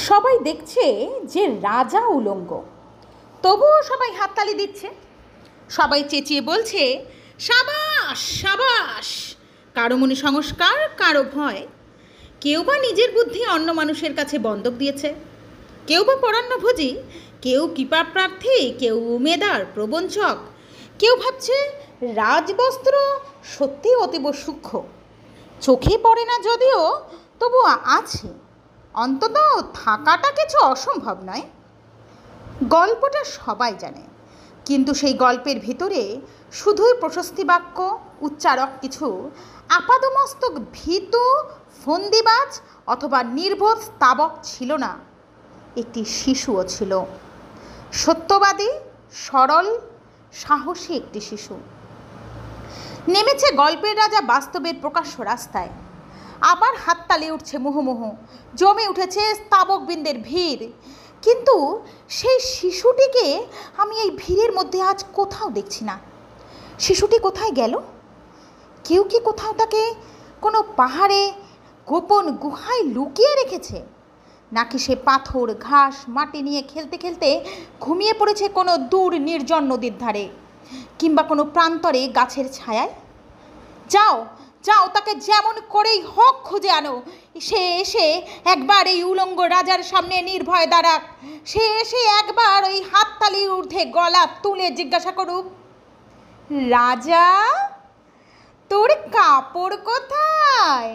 সবাই দেখছে যে রাজা উলঙ্গ, তবুও সবাই হাততালি দিচ্ছে। সবাই চেঁচিয়ে বলছে, সাবাস সাবাস। কারো মনে সংস্কার, কারো ভয়। কেউ বা নিজের বুদ্ধি অন্য মানুষের কাছে বন্ধক দিয়েছে, কেউ বা পরান্নভোজী, কেউ কৃপা প্রার্থী, কেউ উমেদার প্রবঞ্চক, কেউ ভাবছে রাজবস্ত্র সত্যি অতীব সূক্ষ্ম, চোখে পড়ে না যদিও তবু আছে, অন্তত থাকাটা কিছু অসম্ভব নয়। গল্পটা সবাই জানে, কিন্তু সেই গল্পের ভিতরে শুধুই প্রশস্তি বাক্য উচ্চারক কিছু আপাদমস্তক ভীতু ফন্দিবাজ অথবা নির্বোধ স্তাবক ছিল না, একটি শিশুও ছিল, সত্যবাদী, সরল, সাহসী একটি শিশু। নেমেছে গল্পের রাজা বাস্তবের প্রকাশ্য রাস্তায়। আবার হাততালি উঠছে মুহুর্মুহু, জমে উঠেছে স্তাবকবৃন্দের ভিড়। কিন্তু সেই শিশুটিকে আমি এই ভিড়ের মধ্যে আজ কোথাও দেখছি না। শিশুটি কোথায় গেল? কেউ কি কোথাও তাকে কোনো পাহাড়ে গোপন গুহায় লুকিয়ে রেখেছে, নাকি সে পাথর ঘাস মাটি নিয়ে খেলতে খেলতে ঘুমিয়ে পড়েছে কোনো দূর নির্জন নদীর ধারে, কিংবা কোনো প্রান্তরে গাছের ছায়ায়? যাও যাও, তাকে যেমন করেই হোক খুঁজে আনো। সে এসে একবার এই উলঙ্গ রাজার সামনে নির্ভয় দাঁড়াক। সে এসে একবার ওই হাততালির ঊর্ধ্বে গলা তুলে জিজ্ঞাসা করুক, রাজা, তোর কাপড় কোথায়?